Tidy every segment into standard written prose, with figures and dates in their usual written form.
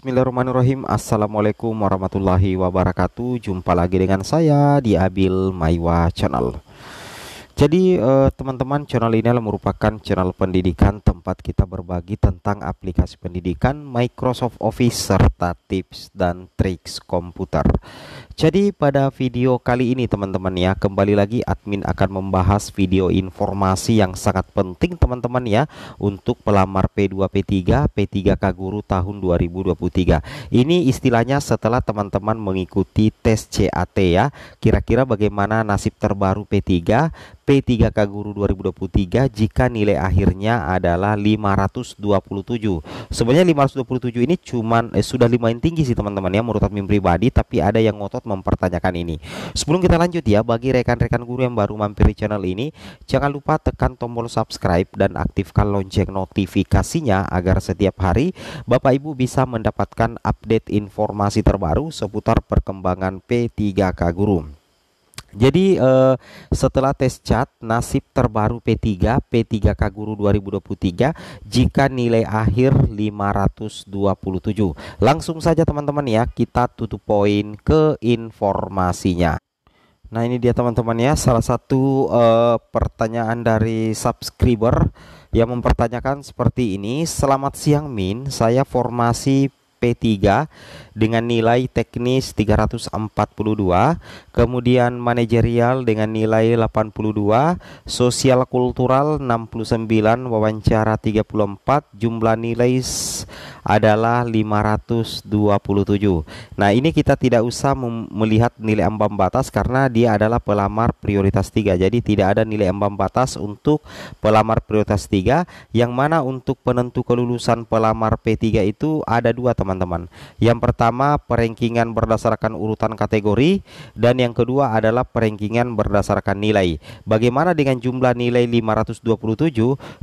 Bismillahirrahmanirrahim. Assalamualaikum warahmatullahi wabarakatuh. Jumpa lagi dengan saya di Abil Maiwa Channel. Jadi teman-teman, channel ini adalah merupakan channel pendidikan tempat kita berbagi tentang aplikasi pendidikan, Microsoft Office, serta tips dan triks komputer. Jadi pada video kali ini teman-teman ya, kembali lagi admin akan membahas video informasi yang sangat penting teman-teman ya, untuk pelamar P2, P3, P3K Guru tahun 2023. Ini istilahnya setelah teman-teman mengikuti tes CAT ya, kira-kira bagaimana nasib terbaru P3, P3K Guru 2023 jika nilai akhirnya adalah 527. Sebenarnya 527 ini cuman sudah lumayan tinggi sih teman-teman ya menurut admin pribadi, tapi ada yang ngotot mempertanyakan ini. Sebelum kita lanjut ya, bagi rekan-rekan guru yang baru mampir di channel ini, jangan lupa tekan tombol subscribe dan aktifkan lonceng notifikasinya agar setiap hari Bapak Ibu bisa mendapatkan update informasi terbaru seputar perkembangan P3K Guru. Jadi setelah tes CAT, nasib terbaru P3, P3K Guru 2023 jika nilai akhir 527. Langsung saja teman-teman ya, kita tutup poin ke informasinya. Nah ini dia teman-teman ya, salah satu pertanyaan dari subscriber yang mempertanyakan seperti ini. Selamat siang Min, saya formasi P3 dengan nilai teknis 342, kemudian manajerial dengan nilai 82, sosial kultural 69, wawancara 34, jumlah nilai adalah 527. Nah ini kita tidak usah melihat nilai ambang batas karena dia adalah pelamar prioritas 3. Jadi tidak ada nilai ambang batas untuk pelamar prioritas 3, yang mana untuk penentu kelulusan pelamar P3 itu ada dua teman-teman. Yang pertama perengkingan berdasarkan urutan kategori, dan yang kedua adalah perengkingan berdasarkan nilai. Bagaimana dengan jumlah nilai 527?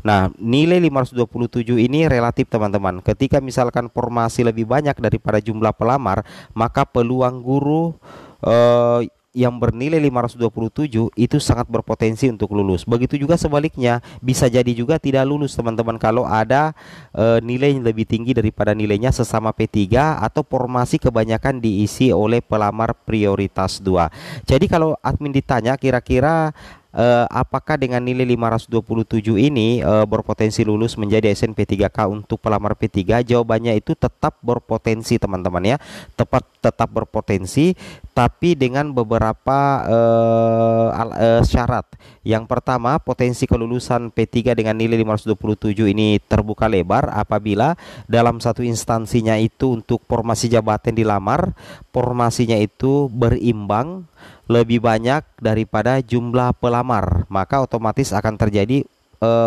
Nah nilai 527 ini relatif teman-teman. Ketika misalkan formasi lebih banyak daripada jumlah pelamar, maka peluang guru yang bernilai 527 itu sangat berpotensi untuk lulus. Begitu juga sebaliknya, bisa jadi juga tidak lulus teman-teman kalau ada nilai yang lebih tinggi daripada nilainya sesama P3 atau formasi kebanyakan diisi oleh pelamar prioritas 2. Jadi kalau admin ditanya kira-kira apakah dengan nilai 527 ini berpotensi lulus menjadi SNP3K untuk pelamar P3? Jawabannya itu tetap berpotensi teman-teman ya, tetap berpotensi, tapi dengan beberapa syarat. Yang pertama, potensi kelulusan P3 dengan nilai 527 ini terbuka lebar apabila dalam satu instansinya itu untuk formasi jabatan dilamar, formasinya itu berimbang lebih banyak daripada jumlah pelamar, maka otomatis akan terjadi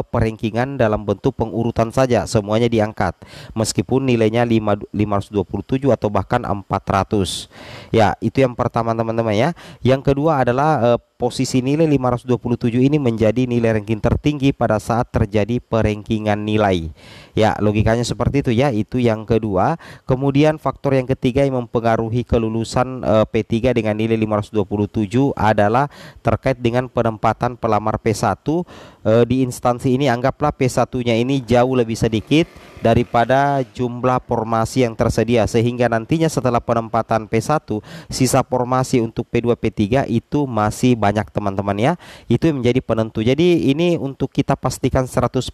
perengkingan dalam bentuk pengurutan saja, semuanya diangkat meskipun nilainya 527 atau bahkan 400. Ya, itu yang pertama teman-teman ya. Yang kedua adalah posisi nilai 527 ini menjadi nilai ranking tertinggi pada saat terjadi perengkingan nilai. Ya, logikanya seperti itu ya. Itu yang kedua. Kemudian faktor yang ketiga yang mempengaruhi kelulusan P3 dengan nilai 527 adalah terkait dengan penempatan pelamar P1 di instansi ini. Anggaplah P1-nya ini jauh lebih sedikit daripada jumlah formasi yang tersedia, sehingga nantinya setelah penempatan P1 sisa formasi untuk P2 P3 itu masih banyak teman-teman ya. Itu yang menjadi penentu. Jadi ini untuk kita pastikan 100%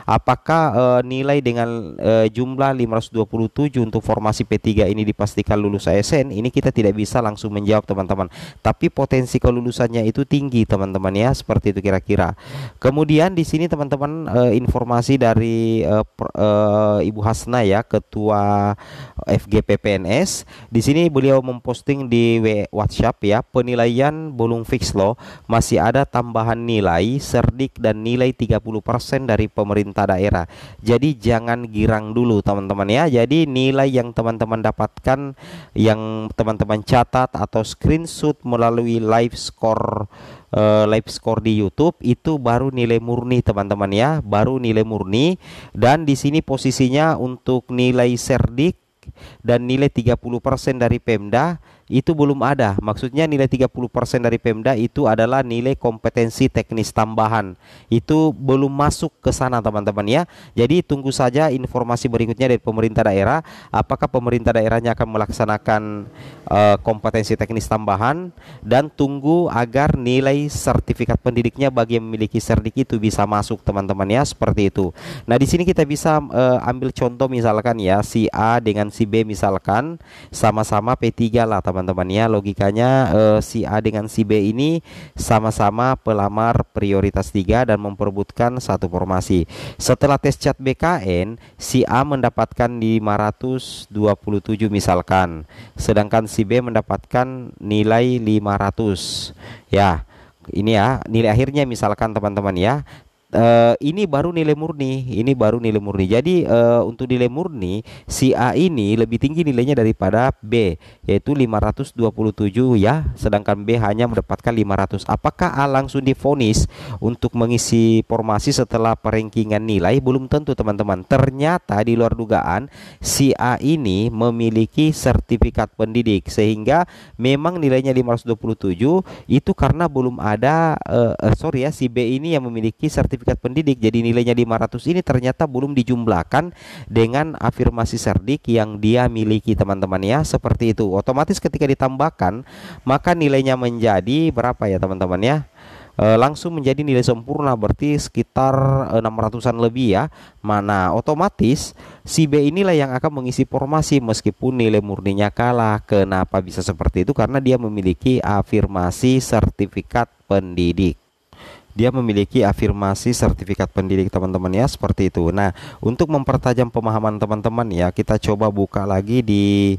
apakah nilai dengan jumlah 527 untuk formasi P3 ini dipastikan lulus ASN, ini kita tidak bisa langsung menjawab teman-teman, tapi potensi kelulusannya itu tinggi teman-teman ya, seperti itu kira-kira. Kemudian di sini teman-teman informasi dari Ibu Hasna ya, Ketua FGP PNS. Di sini beliau memposting di WhatsApp ya, penilaian belum fix loh, masih ada tambahan nilai Serdik dan nilai 30% dari pemerintah daerah. Jadi jangan girang dulu teman-teman ya. Jadi nilai yang teman-teman dapatkan, yang teman-teman catat atau screenshot melalui live score di YouTube, itu baru nilai murni teman-teman ya, baru nilai murni. Dan di sini posisinya untuk nilai Serdik dan nilai 30% dari Pemda itu belum ada. Maksudnya nilai 30% dari Pemda itu adalah nilai kompetensi teknis tambahan. Itu belum masuk ke sana teman-teman ya. Jadi tunggu saja informasi berikutnya dari pemerintah daerah. Apakah pemerintah daerahnya akan melaksanakan kompetensi teknis tambahan, dan tunggu agar nilai sertifikat pendidiknya bagi yang memiliki serdik itu bisa masuk teman-teman ya, seperti itu. Nah, di sini kita bisa ambil contoh misalkan ya, si A dengan si B misalkan sama-sama P3 lah teman-teman ya. Logikanya si A dengan si B ini sama-sama pelamar prioritas 3 dan memperebutkan satu formasi. Setelah tes CAT BKN, si A mendapatkan 527 misalkan, sedangkan si B mendapatkan nilai 500 ya. Ini ya nilai akhirnya misalkan teman-teman ya. Ini baru nilai murni, Jadi untuk nilai murni si A ini lebih tinggi nilainya daripada B, yaitu 527 ya, sedangkan B hanya mendapatkan 500. Apakah A langsung divonis untuk mengisi formasi setelah perankingan nilai? Belum tentu teman-teman. Ternyata di luar dugaan si A ini memiliki sertifikat pendidik, sehingga memang nilainya 527 itu karena belum ada si B ini yang memiliki sertifikat pendidik. Jadi nilainya 500 ini ternyata belum dijumlahkan dengan afirmasi serdik yang dia miliki teman-teman ya, seperti itu. Otomatis ketika ditambahkan maka nilainya menjadi berapa ya teman-teman ya, langsung menjadi nilai sempurna, berarti sekitar 600-an lebih ya. Mana otomatis si B inilah yang akan mengisi formasi meskipun nilai murninya kalah. Kenapa bisa seperti itu? Karena dia memiliki afirmasi sertifikat pendidik. Teman-teman ya, seperti itu. Nah, untuk mempertajam pemahaman teman-teman ya, kita coba buka lagi di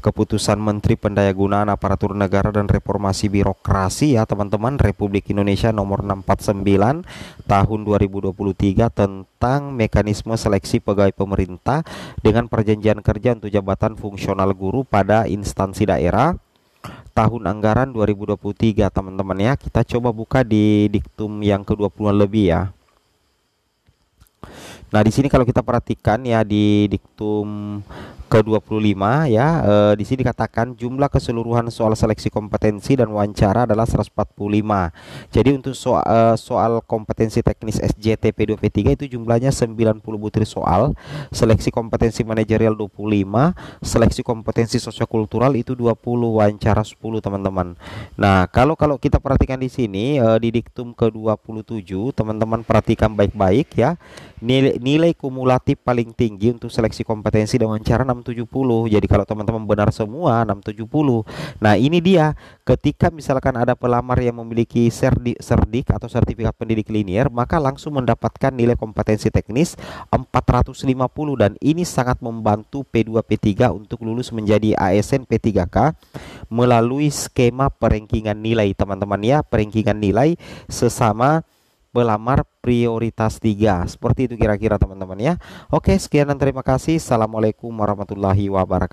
Keputusan Menteri Pendayagunaan Aparatur Negara dan Reformasi Birokrasi ya teman-teman, Republik Indonesia nomor 649 tahun 2023 tentang mekanisme seleksi pegawai pemerintah dengan perjanjian kerja untuk jabatan fungsional guru pada instansi daerah tahun anggaran 2023 teman-teman ya. Kita coba buka di diktum yang ke-20 lebih ya. Nah, di sini kalau kita perhatikan ya di diktum ke-25 ya, di sini dikatakan jumlah keseluruhan soal seleksi kompetensi dan wawancara adalah 145. Jadi untuk soal kompetensi teknis SJT P2 P3 itu jumlahnya 90 butir soal, seleksi kompetensi manajerial 25, seleksi kompetensi sosiokultural itu 20, wawancara 10 teman-teman. Nah, kalau kita perhatikan di sini di diktum ke-27, teman-teman perhatikan baik-baik ya. Nilai kumulatif paling tinggi untuk seleksi kompetensi dan wawancara 670. Jadi kalau teman-teman benar semua 670. Nah, ini dia ketika misalkan ada pelamar yang memiliki serdik atau sertifikat pendidik linier, maka langsung mendapatkan nilai kompetensi teknis 450, dan ini sangat membantu P2 P3 untuk lulus menjadi ASN P3K melalui skema perankingan nilai teman-teman ya, perankingan nilai sesama pelamar prioritas 3. Seperti itu kira-kira teman-teman ya. Oke, sekian dan terima kasih. Assalamualaikum warahmatullahi wabarakatuh.